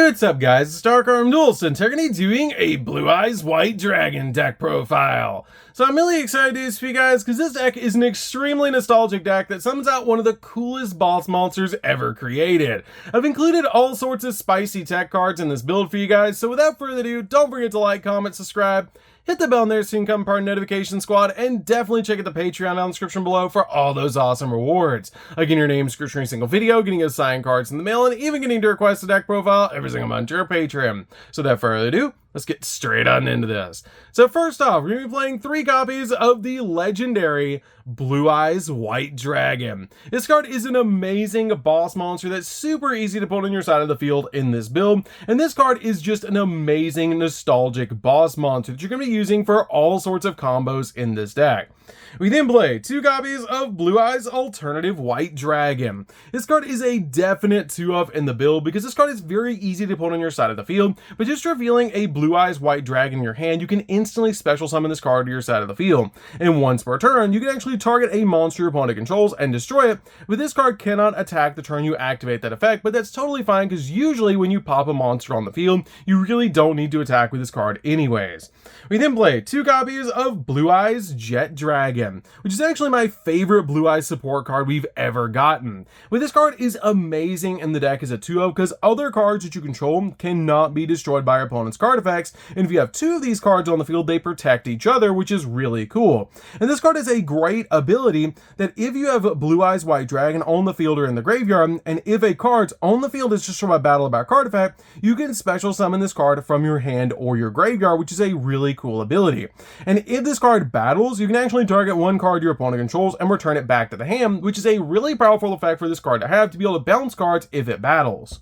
What's up guys, it's DarkArmedDuelist and today we're going to be doing a Blue Eyes White Dragon deck profile. So I'm really excited to do this for you guys because this deck is an extremely nostalgic deck that summons out one of the coolest boss monsters ever created. I've included all sorts of spicy tech cards in this build for you guys, so without further ado, don't forget to like, comment, subscribe, hit the bell in there so you can become part of the notification squad, and definitely check out the Patreon down in the description below for all those awesome rewards. Like getting your name screwed in a single video, getting us signed cards in the mail, and even getting to request a deck profile every single month to your Patreon. So without further ado, let's get straight on into this. So first off, we're going to be playing 3 copies of the legendary Blue Eyes White Dragon. This card is an amazing boss monster that's super easy to put on your side of the field in this build, and this card is just an amazing nostalgic boss monster that you're going to be using for all sorts of combos in this deck. We then play 2 copies of Blue Eyes Alternative White Dragon. This card is a definite 2-up in the build because this card is very easy to put on your side of the field, but just revealing a Blue Eyes White Dragon in your hand, you can instantly special summon this card to your side of the field. And once per turn, you can actually target a monster your opponent controls and destroy it, but this card cannot attack the turn you activate that effect, but that's totally fine because usually when you pop a monster on the field, you really don't need to attack with this card anyways. We then play 2 copies of Blue Eyes Jet Dragon, which is actually my favorite Blue Eyes support card we've ever gotten. But this card is amazing in the deck as a 2-up because other cards that you control cannot be destroyed by your opponent's card effects, and if you have 2 of these cards on the field, they protect each other, which is really cool. And this card is a great ability that if you have Blue Eyes White Dragon on the field or in the graveyard, and if a card's on the field is just from a battle about card effect, you can special summon this card from your hand or your graveyard, which is a really cool ability. And if this card battles, you can actually target one card your opponent controls and return it back to the hand, which is a really powerful effect for this card to have to be able to bounce cards if it battles.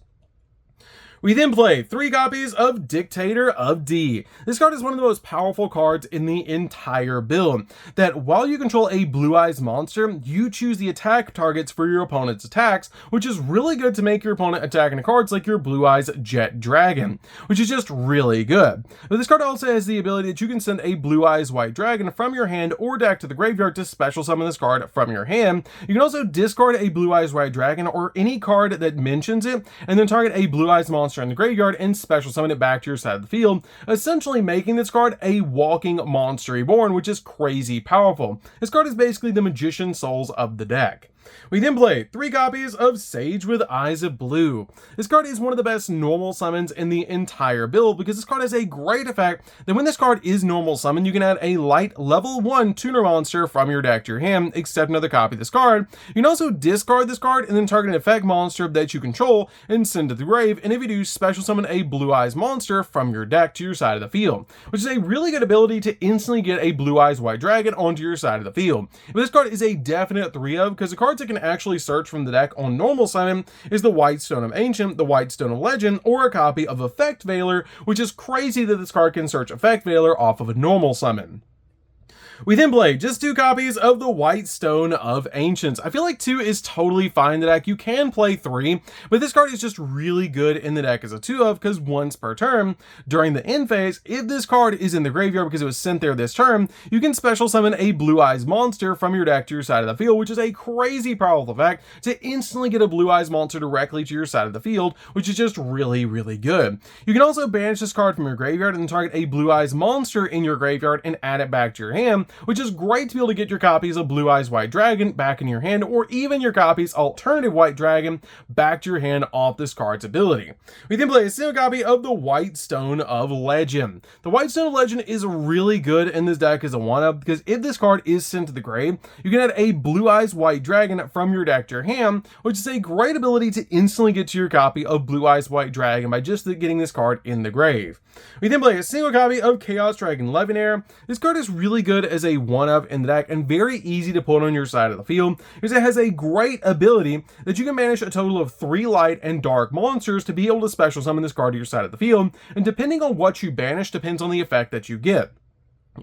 We then play 3 copies of Dictator of D. This card is one of the most powerful cards in the entire build, that while you control a Blue Eyes monster, you choose the attack targets for your opponent's attacks, which is really good to make your opponent attack into cards like your Blue Eyes Jet Dragon, which is just really good. But this card also has the ability that you can send a Blue Eyes White Dragon from your hand or deck to the graveyard to special summon this card from your hand. You can also discard a Blue Eyes White Dragon or any card that mentions it, and then target a Blue Eyes monster in the graveyard and special summon it back to your side of the field, essentially making this card a walking monster reborn, which is crazy powerful. This card is basically the Magician Souls of the deck. We then play 3 copies of Sage with Eyes of Blue. This card is one of the best normal summons in the entire build because this card has a great effect that when this card is normal summoned, you can add a light level 1 tuner monster from your deck to your hand, except another copy of this card. You can also discard this card and then target an effect monster that you control and send to the grave, and if you do, special summon a Blue Eyes monster from your deck to your side of the field, which is a really good ability to instantly get a Blue Eyes White Dragon onto your side of the field. But this card is a definite 3-of because the cards that can actually search from the deck on normal summon is the White Stone of Ancient, the White Stone of Legend, or a copy of Effect Veiler, which is crazy that this card can search Effect Veiler off of a normal summon. We then play just 2 copies of the White Stone of Ancients. I feel like 2 is totally fine in the deck. You can play 3, but this card is just really good in the deck as a 2-of because once per turn, during the end phase, if this card is in the graveyard because it was sent there this turn, you can special summon a Blue Eyes monster from your deck to your side of the field, which is a crazy powerful effect to instantly get a Blue Eyes monster directly to your side of the field, which is just really, really good. You can also banish this card from your graveyard and target a Blue Eyes monster in your graveyard and add it back to your hand, which is great to be able to get your copies of Blue Eyes White Dragon back in your hand, or even your copies Alternative White Dragon back to your hand off this card's ability. We then play a single copy of the White Stone of Legend. The White Stone of Legend is really good in this deck as a 1-up because if this card is sent to the grave, you can add a Blue Eyes White Dragon from your deck to your hand, which is a great ability to instantly get to your copy of Blue Eyes White Dragon by just getting this card in the grave. We then play a single copy of Chaos Dragon Levianeer. This card is really good as a 1-of in the deck and very easy to put on your side of the field because it has a great ability that you can banish a total of 3 light and dark monsters to be able to special summon this card to your side of the field, and depending on what you banish depends on the effect that you get.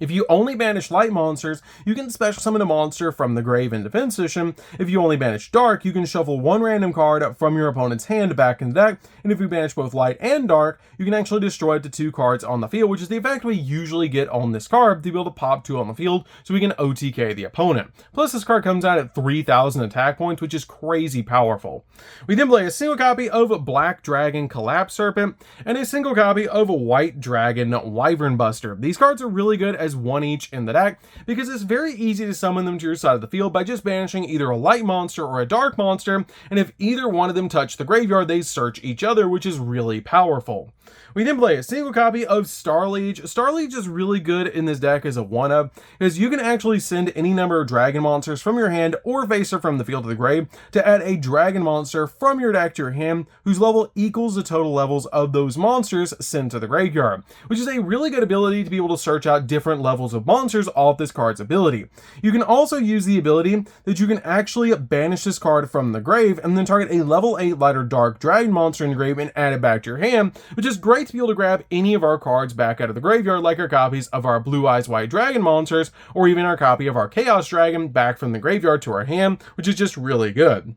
If you only banish light monsters, you can special summon a monster from the grave in defense position. If you only banish dark, you can shuffle one random card from your opponent's hand back in the deck. And if you banish both light and dark, you can actually destroy it to 2 cards on the field, which is the effect we usually get on this card to be able to pop 2 on the field so we can OTK the opponent. Plus, this card comes out at 3,000 attack points, which is crazy powerful. We then play a single copy of Black Dragon Collapse Serpent and a single copy of White Dragon Wyvern Buster. These cards are really good as 1 each in the deck because it's very easy to summon them to your side of the field by just banishing either a light monster or a dark monster, and if either one of them touch the graveyard, they search each other, which is really powerful. We then play a single copy of Starliege. Starliege is really good in this deck as a 1-up, because you can actually send any number of dragon monsters from your hand or face her from the field to the grave to add a dragon monster from your deck to your hand, whose level equals the total levels of those monsters sent to the graveyard, which is a really good ability to be able to search out different levels of monsters off this card's ability. You can also use the ability that you can actually banish this card from the grave and then target a level 8 light or dark dragon monster in the grave and add it back to your hand, which is great to be able to grab any of our cards back out of the graveyard, like our copies of our Blue Eyes White Dragon monsters, or even our copy of our Chaos Dragon back from the graveyard to our hand, which is just really good.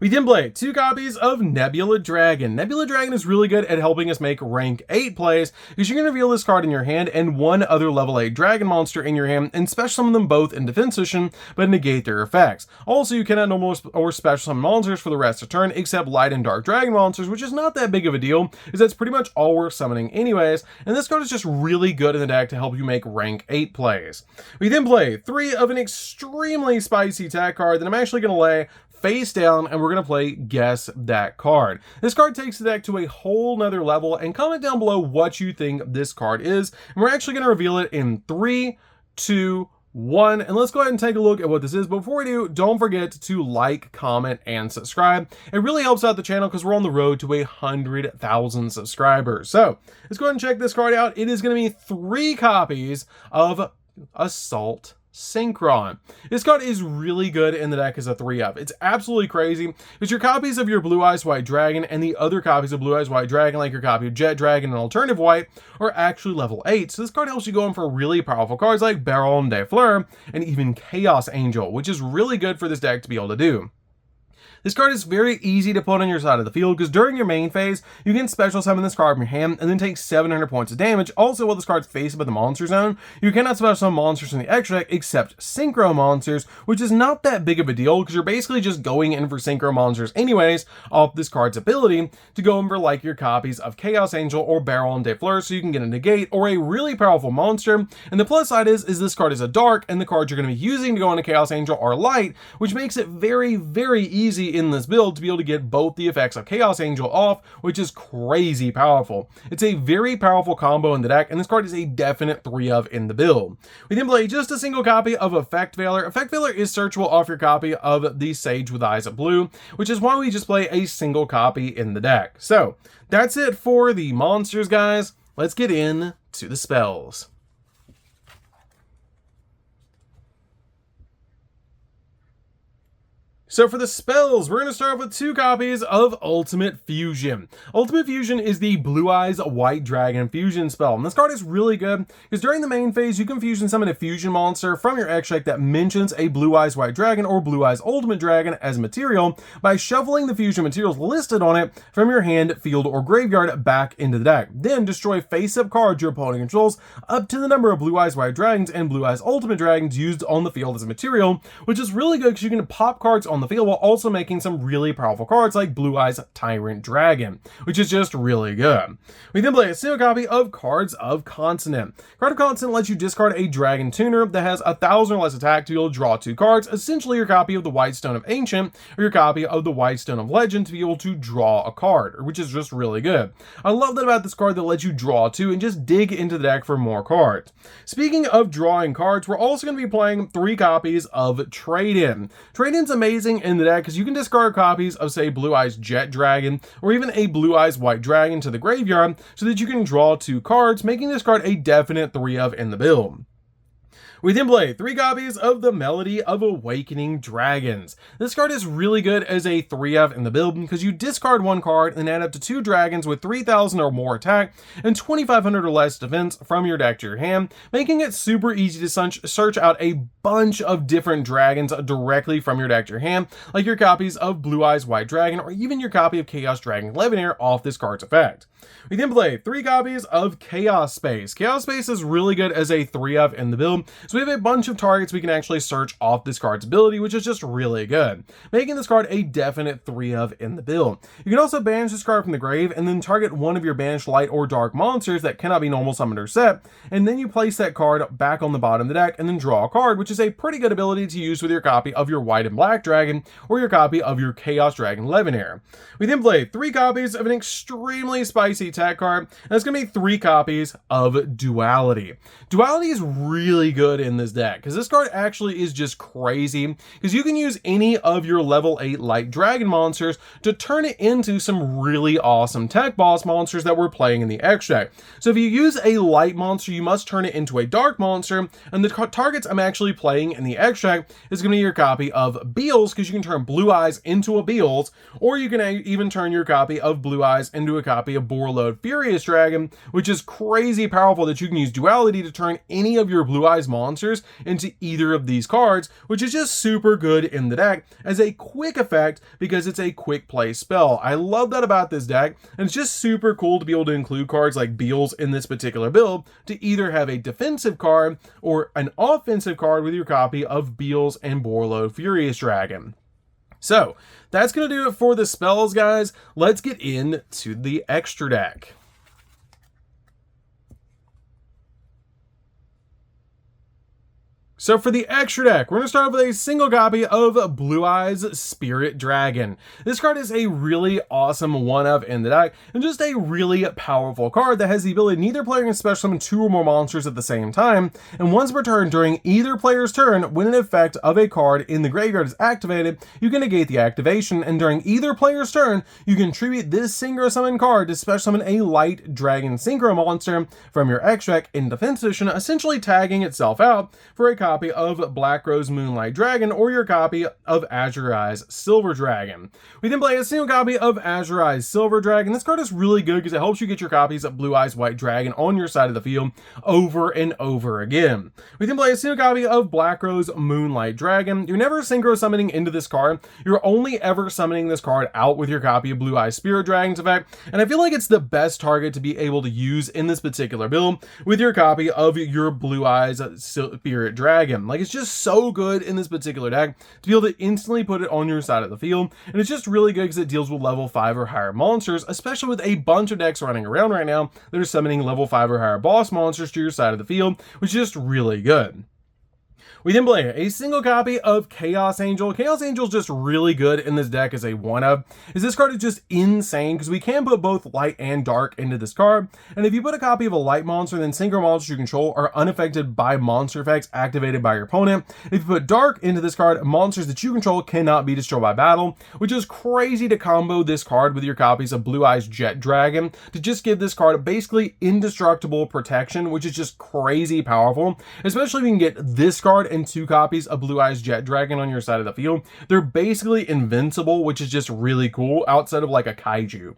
We then play 2 copies of Nebula Dragon. Nebula Dragon is really good at helping us make rank 8 plays, because you can reveal this card in your hand and 1 other level 8 dragon monster in your hand and special summon them both in defense position, but negate their effects. Also, you cannot normal or special summon monsters for the rest of the turn except light and dark dragon monsters, which is not that big of a deal, because that's pretty much all we're summoning anyways, and this card is just really good in the deck to help you make rank 8 plays. We then play 3 of an extremely spicy attack card that I'm actually going to lay face down, and we're going to play Guess That Card. This card takes the deck to a whole nother level, and comment down below what you think this card is, and we're actually going to reveal it in 3, 2, 1, and let's go ahead and take a look at what this is. But before we do, don't forget to like, comment, and subscribe. It really helps out the channel because we're on the road to 100,000 subscribers. So let's go ahead and check this card out. It is going to be 3 copies of Assault Synchron. This card is really good in the deck as a 3-up. It's absolutely crazy because your copies of your Blue Eyes White Dragon and the other copies of Blue Eyes White Dragon, like your copy of Jet Dragon and Alternative White, are actually level 8. So this card helps you go in for really powerful cards like Baron de Fleur and even Chaos Angel, which is really good for this deck to be able to do. This card is very easy to put on your side of the field because during your main phase, you can special summon this card from your hand and then take 700 points of damage. Also, while this card's face up in the monster zone, you cannot special summon monsters from the extra deck except Synchro monsters, which is not that big of a deal because you're basically just going in for Synchro monsters anyways off this card's ability to go in for like your copies of Chaos Angel or Baron de Fleur, so you can get a negate or a really powerful monster. And the plus side is this card is a dark, and the cards you're going to be using to go into Chaos Angel are light, which makes it very, very easy in this build to be able to get both the effects of Chaos Angel off, which is crazy powerful. It's a very powerful combo in the deck, and this card is a definite 3-of in the build. We then play just a single copy of Effect Veiler. Effect Veiler is searchable off your copy of the Sage with Eyes of Blue, which is why we just play a single copy in the deck. So that's it for the monsters, guys. Let's get into the spells. So for the spells, we're going to start with 2 copies of Ultimate Fusion. Ultimate Fusion is the Blue Eyes White Dragon fusion spell. And this card is really good because during the main phase, you can fusion summon a fusion monster from your extract that mentions a Blue Eyes White Dragon or Blue Eyes Ultimate Dragon as material by shuffling the fusion materials listed on it from your hand, field, or graveyard back into the deck. Then destroy face-up cards your opponent controls up to the number of Blue Eyes White Dragons and Blue Eyes Ultimate Dragons used on the field as a material, which is really good because you can pop cards on the field while also making some really powerful cards like Blue Eyes Tyrant Dragon, which is just really good. We then play a single copy of Cards of Consonant. Card of Consonant lets you discard a Dragon Tuner that has 1,000 or less attack to be able to draw 2 cards, essentially your copy of the White Stone of Ancient or your copy of the White Stone of Legend to be able to draw a card, which is just really good. I love that about this card that lets you draw 2 and just dig into the deck for more cards. Speaking of drawing cards, we're also going to be playing 3 copies of Trade-In. Trade-In's amazing in the deck because you can discard copies of, say, Blue Eyes Jet Dragon or even a Blue Eyes White Dragon to the graveyard so that you can draw 2 cards, making this card a definite 3-of in the build. We then play 3 copies of the Melody of Awakening Dragons. This card is really good as a 3F in the build because you discard 1 card and add up to 2 dragons with 3,000 or more attack and 2,500 or less defense from your deck to your hand, making it super easy to search out a bunch of different dragons directly from your deck to your hand, like your copies of Blue Eyes White Dragon or even your copy of Chaos Dragon Levinair off this card's effect. We then play 3 copies of Chaos Space. Chaos Space is really good as a 3F in the build, so we have a bunch of targets we can actually search off this card's ability, which is just really good, making this card a definite 3F in the build. You can also banish this card from the grave and then target one of your banished light or dark monsters that cannot be normal summoned or set, and then you place that card back on the bottom of the deck and then draw a card, which is a pretty good ability to use with your copy of your white and black dragon or your copy of your Chaos Dragon Levinair. We then play 3 copies of an extremely spicy attack card, and it's going to be 3 copies of Duality. Duality is really good in this deck because this card actually is just crazy because you can use any of your level 8 light dragon monsters to turn it into some really awesome tech boss monsters that we're playing in the extract. So if you use a light monster, you must turn it into a dark monster, and the targets I'm actually playing in the extract is going to be your copy of Beals because you can turn Blue Eyes into a Beals, or you can even turn your copy of Blue Eyes into a copy of Borreload Furious Dragon, which is crazy powerful that you can use Duality to turn any of your Blue Eyes monsters into either of these cards, which is just super good in the deck as a quick effect because it's a quick play spell. I love that about this deck, and it's just super cool to be able to include cards like Beals in this particular build to either have a defensive card or an offensive card with your copy of Beals and Borreload Furious Dragon. So that's going to do it for the spells, guys. Let's get into the extra deck. So for the extra deck, we're going to start with a single copy of Blue Eyes Spirit Dragon. This card is a really awesome 1-of in the deck, and just a really powerful card that has the ability neither player can special summon 2 or more monsters at the same time, and once per turn during either player's turn, when an effect of a card in the graveyard is activated, you can negate the activation, and during either player's turn, you can tribute this synchro summon card to special summon a light dragon synchro monster from your extract in defense position, essentially tagging itself out for a copy of Black Rose Moonlight Dragon or your copy of Azure Eyes Silver Dragon. We then play a single copy of Azure Eyes Silver Dragon. This card is really good because it helps you get your copies of Blue Eyes White Dragon on your side of the field over and over again. We then play a single copy of Black Rose Moonlight Dragon. You're never synchro summoning into this card. You're only ever summoning this card out with your copy of Blue Eyes Spirit Dragon's effect, and I feel like it's the best target to be able to use in this particular build with your copy of your Blue Eyes Spirit Dragon. Like, it's just so good in this particular deck to be able to instantly put it on your side of the field, and it's just really good because it deals with level 5 or higher monsters, especially with a bunch of decks running around right now that are summoning level 5 or higher boss monsters to your side of the field, which is just really good. We then play a single copy of Chaos Angel. Chaos Angel is just really good in this deck as a 1-of. This card is just insane because we can put both light and dark into this card. And if you put a copy of a light monster, then synchro monsters you control are unaffected by monster effects activated by your opponent. If you put dark into this card, monsters that you control cannot be destroyed by battle, which is crazy to combo this card with your copies of Blue Eyes Jet Dragon to just give this card basically indestructible protection, which is just crazy powerful, especially if you can get this card and 2 copies of Blue Eyes Jet Dragon on your side of the field. They're basically invincible, which is just really cool outside of like a kaiju.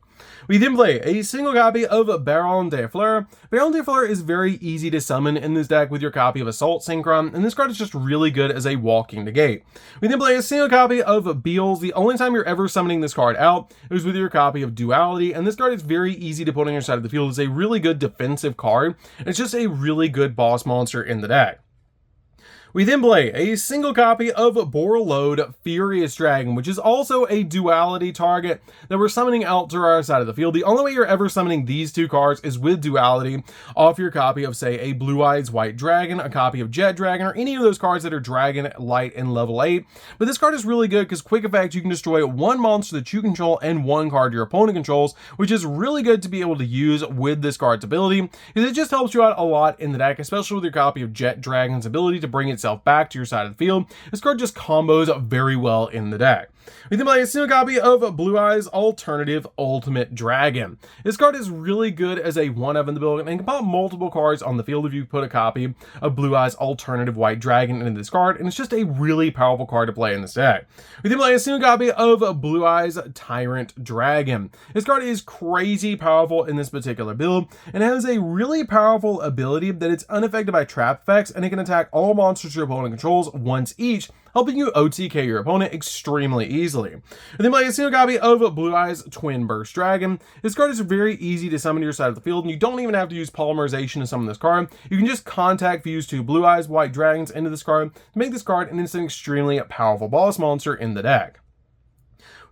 We then play a single copy of Baron de Fleur. Baron de Fleur is very easy to summon in this deck with your copy of Assault Synchron, and this card is just really good as a walking negate. We then play a single copy of Beals. The only time you're ever summoning this card out is with your copy of Duality, and this card is very easy to put on your side of the field. It's a really good defensive card, and it's just a really good boss monster in the deck. We then play a single copy of Borreload Furious Dragon, which is also a duality target that we're summoning out to our side of the field. The only way you're ever summoning these 2 cards is with duality off your copy of, say, a Blue Eyes White Dragon, a copy of Jet Dragon, or any of those cards that are Dragon, Light, and level 8. But this card is really good because quick effect, you can destroy 1 monster that you control and 1 card your opponent controls, which is really good to be able to use with this card's ability because it just helps you out a lot in the deck, especially with your copy of Jet Dragon's ability to bring itself back to your side of the field. This card just combos very well in the deck. We then play a single copy of Blue Eyes Alternative Ultimate Dragon. This card is really good as a 1-of in the build and can pop multiple cards on the field if you put a copy of Blue Eyes Alternative White Dragon into this card, and it's just a really powerful card to play in this deck. We then play a single copy of Blue Eyes Tyrant Dragon. This card is crazy powerful in this particular build and has a really powerful ability that it's unaffected by trap effects, and it can attack all monsters your opponent controls once each, helping you OTK your opponent extremely easily. And then play a single copy of Blue Eyes Twin Burst Dragon. This card is very easy to summon to your side of the field, and you don't even have to use Polymerization to summon this card. You can just contact fuse 2 Blue Eyes White Dragons into this card to make this card an instant extremely powerful boss monster in the deck.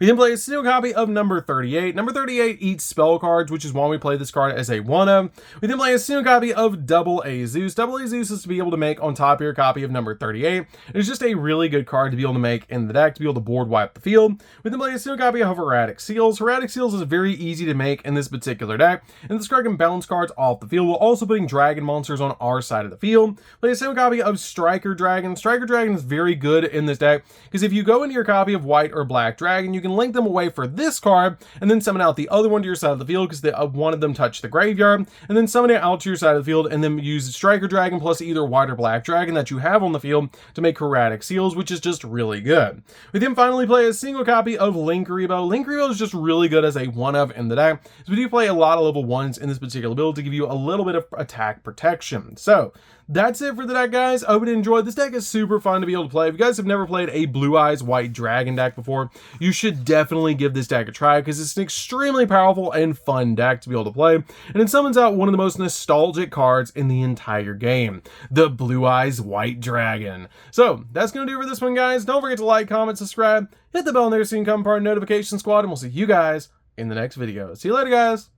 We then play a single copy of number 38. Number 38 eats spell cards, which is why we play this card as a 1-of. We then play a single copy of Double A Zeus. Double A Zeus is to be able to make on top of your copy of number 38. It's just a really good card to be able to make in the deck to be able to board wipe the field. We then play a single copy of Erratic Seals. Erratic Seals is very easy to make in this particular deck, and this card can bounce cards off the field while also putting dragon monsters on our side of the field. Play a single copy of Striker Dragon. Striker Dragon is very good in this deck because if you go into your copy of White or Black Dragon, you can link them away for this card and then summon out the other one to your side of the field because one of them touched the graveyard, and then summon it out to your side of the field and then use Striker Dragon plus either White or Black Dragon that you have on the field to make Erratic Seals, which is just really good. We then finally play a single copy of Linkuriboh. Linkuriboh is just really good as a 1-of in the deck, so we do play a lot of level 1s in this particular build to give you a little bit of attack protection. So that's it for the deck, guys. I hope you enjoyed. This deck is super fun to be able to play. If you guys have never played a Blue Eyes White Dragon deck before, you should definitely give this deck a try because it's an extremely powerful and fun deck to be able to play, and it summons out one of the most nostalgic cards in the entire game, the Blue Eyes White Dragon. So that's going to do it for this one, guys. Don't forget to like, comment, subscribe, hit the bell there so you can become part of the notification squad, and we'll see you guys in the next video. See you later, guys.